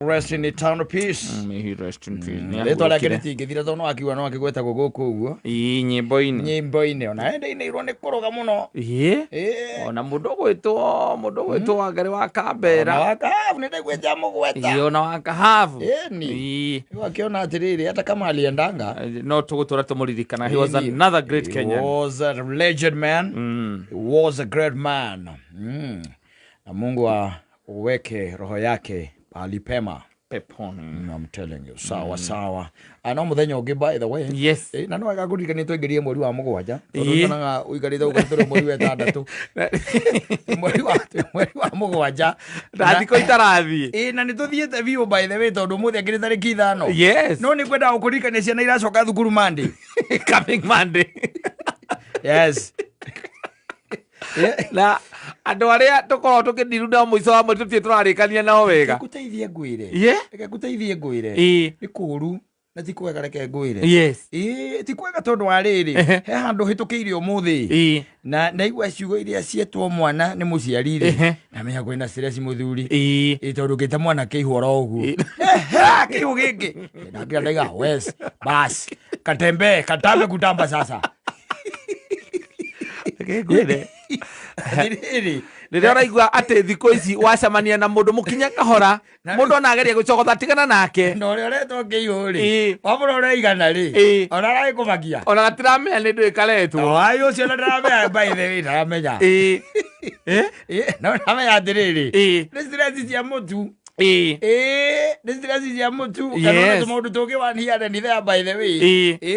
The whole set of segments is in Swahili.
Rest in eternal peace. May he rest in peace. Leto la kene tigithira tono akiwa no akigweta guguku uguo. Nyimbo-ini ona ende irwo ni kuroga muno. Ona mundu gwitwo wa ngari wa Kambera. Wa kahavu ni ndegweja mugweta. Ona wa kahavu. Ni. Wakiona atiriri hata kama aliendanga. No tugutura tumuririkana. He was another great Kenyan. He was a legend man. He was a great man. Na Mungu aweke roho yake palipema peponi. I'm telling you. Sawa. Ana muthenya ungi by the way. Yes. Na no agakurikania twengerie mweri wa mugwanja. Tondu tanaga uigarite ugatoro mweri wa 6. Mweri wa mugwanja. Rathiko itarathie. Na nituthiete biu by the way tondu muthi ngiri tariki 5. Yes. No ni kwenda gukurikania ciana iracoka thukuru Monday. Coming Monday. Yes. Na andu aria tukorwo tukidirunda muico wa mweri tutie turarikania nao wega. Guteithie ngwire. Reke guteithie ngwire. Ni kuru na ti kwega reke ngwire. Yes. Ti kwega tondu wa riri. He handu hitukiire umuthi. Na igwa ciugo iria cietwo mwana ni muciarire. Na menya kwina stress muthuri. Tondu gita mwana kihora uguo. Kihu giki. Na kila ndaiga wes. Bas. Katambe kutamba sasa. Ngwire. Rĩrĩa ũraigua atĩ thikũ ici wacemania na mũndũ mũkinya kahora mũndũ ona ageria gũcogotha tigana nake na ũrĩa ũretwo kĩihũ rĩ wamũra ũrĩa igana rĩ ona ararĩ kũmakia ona gatiramenya nĩ ndũ ĩkaretwo ai ũcio na ndaramenya by the way ndaramenya no ndaramenya atĩrĩrĩ nĩ stress cia mũtu nĩ stress cia mũtu kana nĩ mũndũ tũngĩ wa hiare ni there by the way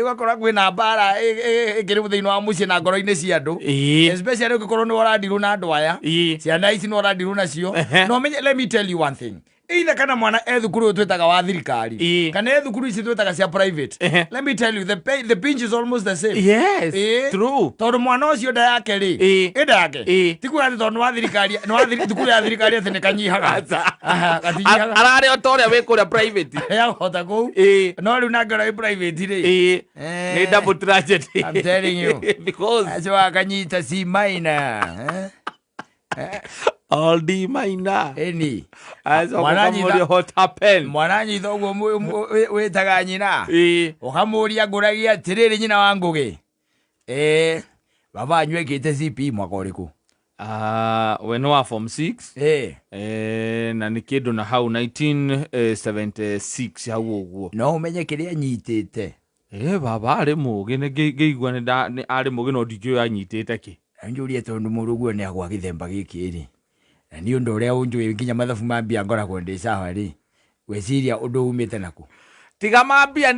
ũgakora kwĩna mbara ĩkĩrĩ thĩinĩ wa mũciĩ na ngoro-inĩ cia andũ especially ũngĩkorwo nĩ ũradirwo na andũ aya ciana ici nĩ ũradirwo nacio no menye let me tell you one thing either kana mwana thukuru twetaga wa thirikari kana thukuru ici twetaga cia private let me tell you the pinch is almost the same. Yes, true. Tondu mwana ucio nda yake ri enda yake ti kuya tondu wa thirikari thukuru ya thirikari ati nikanyihaga gatinyihaga arare o toria we kuria private ya hota ku no riu na ngara private ri ni double tragedy. I'm telling you because aso akanyita C minor all D minor any what happened mwananyi thoguo wetaga nyina ukamuria nguragia atiriri nyina wa ngugi baba anywe ekite CP mwaka uriku when wa form 6 na ni kindu na hau 1976 hau uguo no umenye kiria nyitite baba ari mugi ni ngeigua ni ari mugi no ndikio anyitite ki anjurie tondu muruguo ni agwa githemba giki ri na ni undu uria unjui nginya mathabu mambia ngoragwo ndi sawa ri gweciria undu umite naku tiga mambia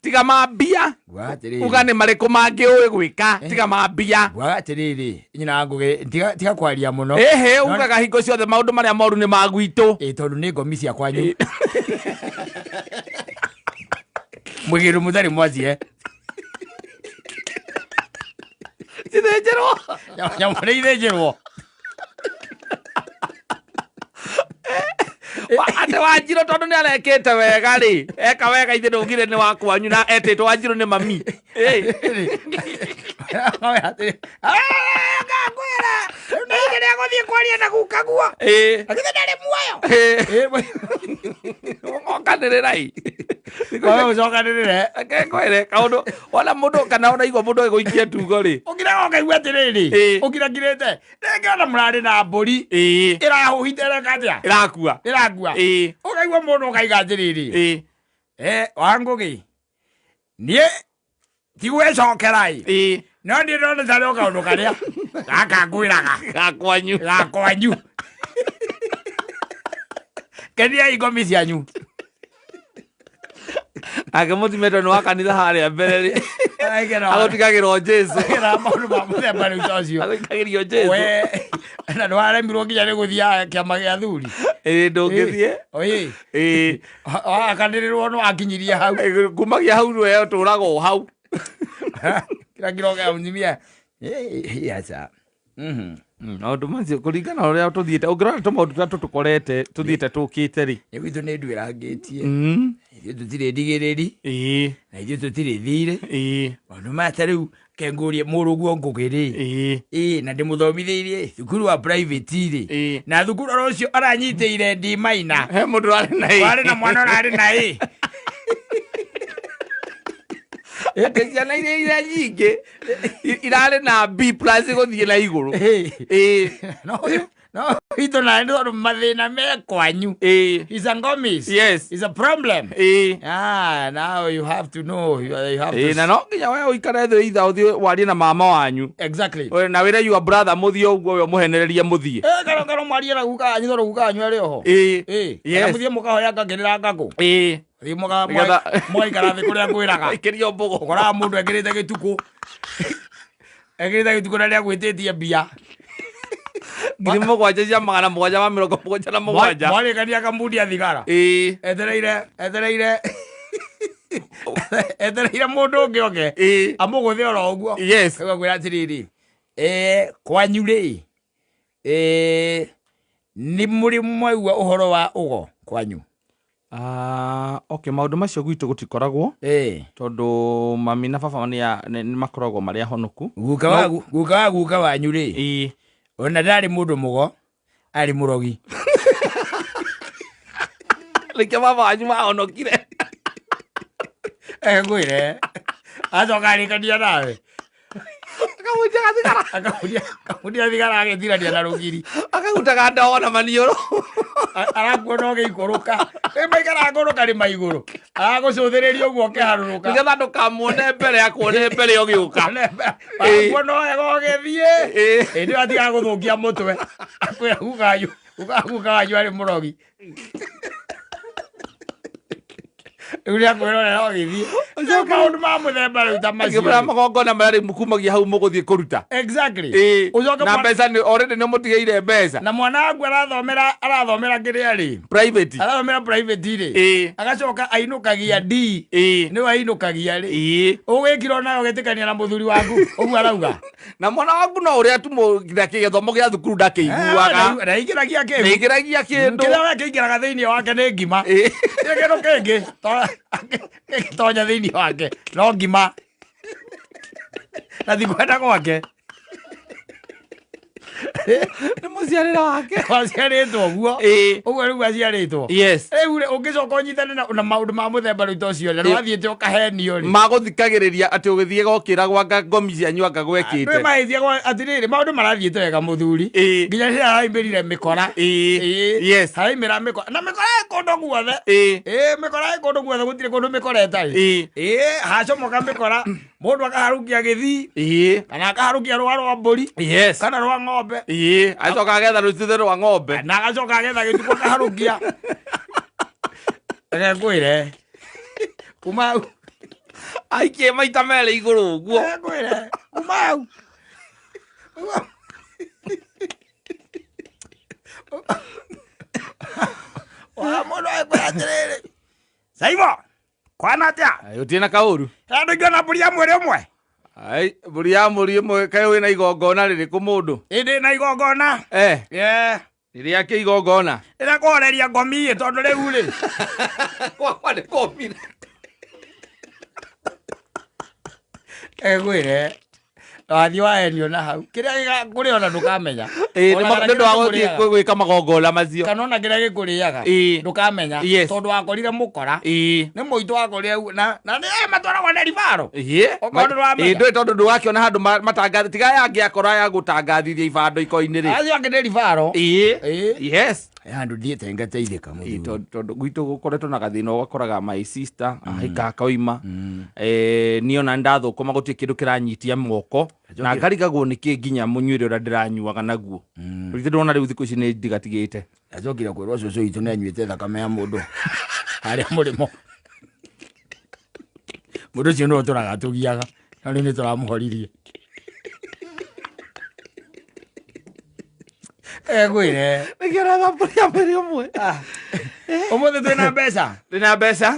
tiga mambia uga ni mariku mangi uwe gwika tiga mambia atiriri nyina ngugi tiga kwaria muno ugaga hingo ciothe maundu maria moru ni magwitu tondu ni ngomi cia kwanyu mugiru muthari mwacie ithenjerwo nyamure ithenjerwo ate Wanjiru tondu ni arekete wega ri eka wega ithe ndugire ni wa kwanyu na etitwo Wanjiru ni mami ngagwira ndigire agothie kwaria na gukaguo akithe ndari muoyo okanirirai Kwa ucokanirire akekwere kaundu ona mundu kana ona igwa mundu eguikia tugo ri ugira okaigua atiriri ugira ngirite ngiona murari na mbũri irahuhitera katia irakua ukaigua mundu ukaiga atiriri wangugi nie tigwecokerai no ndi ndona tari kaundu karia gaka ngwiraga gakwanyu kenia ngomi cianyu ake mutimeto ni wa kanitha haria mbere ri agotigagirwo Jesu maundu ma muthemba riu tocio agotigagirwo Jesu na ndwaremirwo nginya ni guthia kiama gia thuri ndungithie akanirirwo no akinyirie hau kumagia hau we turago hau kira kiroga unjimia yasa maundu macio kuringana uria tuthiete ungirona tumaundu turia tutukorete tuthiete tukite ri gwitu ni ndu irangitie ithuĩ tũtirĩ ndigĩrĩri na ithuĩ tũtirĩ thire maũndũ maya ta rĩu kengurie mũrũguo ngũgĩrĩ na ndĩmũthomithĩirie thukuru wa private rĩ na thukuru oro ũcio aranyitĩire D minor he mũndũ arĩ na mwana arĩ na ciana iria nyingĩ irarĩ na B+ gũthiĩ na igũrũ no ito na ndo mathĩna me kwanyu is a ngomis is a problem now you have to know you have to na no nginya wewe uikare thĩ itha ũthiĩ warie na mama wanyu exactly na wĩre your brother mũthiĩ ũguo we mũhenererie mũthiĩ karo mwarie na guka anyu ro guka anyu arĩ oho mũthiĩ mũkahoya ngagĩrĩra ngakũ thiĩ mũgaikara thĩ kũrĩa ngwĩraga ikĩrio mbũgũ ũkoraga mũndũ ekĩrĩte gĩtukũ na nĩagwĩtĩtie mbia 777 mwarĩkania kambundi athigara etereire mũndũ ũngĩ oke amũgũthe oro ũguo kwĩra atĩrĩrĩ kwanyu rĩ nĩ mũrĩ mwaigua ũhoro wa ũgo kwanyu okay maũndũ macio gwitũ gũtikoragwo tondũ mami na baba nĩ makoragwo marĩ ahonoku guka wanyu rĩ ona ndarĩ mũndũ mũgo arĩ mũrogi rĩkia baba wanyu mahonokire ngwĩre acoka arĩkania nawe akamundia thigara agĩtirania na rũgiri akagutaga ndogo na maniũrũ arakuona ũgĩikũrũka maikara ngũrũka nĩ maigũrũ aragũcũthĩrĩria ũguo ũkĩharũrũka nĩgetha ndũkamuone mbere akuone mbere ũgĩũka akuona wega ũgĩthiĩ ĩndĩ atigaga gũthũkia mũtwe akwĩra guka wanyu arĩ mũrogi Uria kwĩrorera ũgĩthiĩ maũndũ ma mũthemba rĩu ta macio ngĩbara magongona marĩa mukumagia hau mũgũthiĩ kũruta exactly na mbeca already nĩ mũtigeire mbeca na mwana ague arathomera kĩrĩa rĩ private rĩ agacoka ainũkagia D nĩ ainũkagia rĩ ũgĩkirwo nayo gĩtĩkania na mũthuri waku ũguo arauga na mwana waku no ũrĩa tumũgira gĩthomo gĩa thukuru ndakĩiguaga na ingĩragia kĩndũ kĩrĩa we kĩingĩraga thĩinĩ wake nĩ ngima kĩndũ kĩngĩ tonya thĩinĩ wake no ngima na thikwenda gwake nĩ mũciarĩre wake waciarĩtwo ũguo ũguo rĩu aciarĩtwo rĩu ũngĩcoka ũnyitane na maũndũ ma mũthemba rĩu tocio nĩ wathiĩte ũkahenio rĩ magũthikagĩrĩria atĩ ũgĩthiĩ gokĩra gwaka ngomi cianyu akagwekĩte nĩ mahĩtia atĩrĩrĩ maũndũ marathiĩte wega mũthuri nginya rĩrĩa araimbĩrire mĩkora araimĩra mĩkora na mĩkora ĩ kũndũ guothe mĩkora ĩ kũndũ guothe gũtirĩ kũndũ mĩkora ĩtarĩ hacomoka mĩkora mũndũ akaharũkia gĩthii kana akaharũkia rũa rwa mbũri kana rwa ng'ombe acoka agetha rũcithe rwa ng'ombe na agacoka agetha gĩtuko akaharũkia ngwĩre kuma hau aikie maita merĩ igũrũ ũguo ngwĩre kuma hau mũndũ akwĩra atĩrĩrĩ Saibo kwana atĩa ũtirĩ na kaũru andũ ingĩ na mbũri ya mwĩrĩ ũmwe mbũri ya mũri ĩmwe kaĩ wĩna igongona rĩrĩkũ mũndũ ĩndĩ na igongona rĩrĩa kĩ igongona kũhoreria ngomi tondũ rĩu rĩ gwakwa nĩ komire ngwĩre wathiĩ wahenio na hau kĩrĩa gĩkũrĩa ona ndũkamenya nĩndũ wa gũthiĩ gwĩka magongona macio kana ona kĩrĩa gĩkũrĩaga ndũkamenya tondũ wakorire mũkora nĩ mũitũ wakorire na nĩ matwaragwo na ribaro ndũĩ tondũ ndũgakĩona handũ matangathi tiga yangĩakora ya gũtangathithia ibando iko-inĩ rĩ acio angĩ nĩ ribaro handũ thiĩte ngateithĩka tondũ gwitũ gũkoretwo na gathĩna ũgakoraga my sister ahika kaoima niĩ ona ndathũkũma gũtirĩ kĩndũ kĩranyitia moko na ngarigagwo nĩkĩ nginya mũnyuĩre ũrĩa ndĩranyuaga naguo rĩu ndĩrona rĩu thikũ ici nĩ ndigatigĩte acokire kwĩrwo cũcũ witũ nĩ anyuĩte thakame ya mũndũ harĩa mũrĩmo mũndũ ũcio nĩwe tũragatũgiaga na rĩu nĩ tũramũhoririe ngwĩre nĩkĩo ũrathamburia mwĩrĩ ũmwe ũmũthĩ twĩna mbeca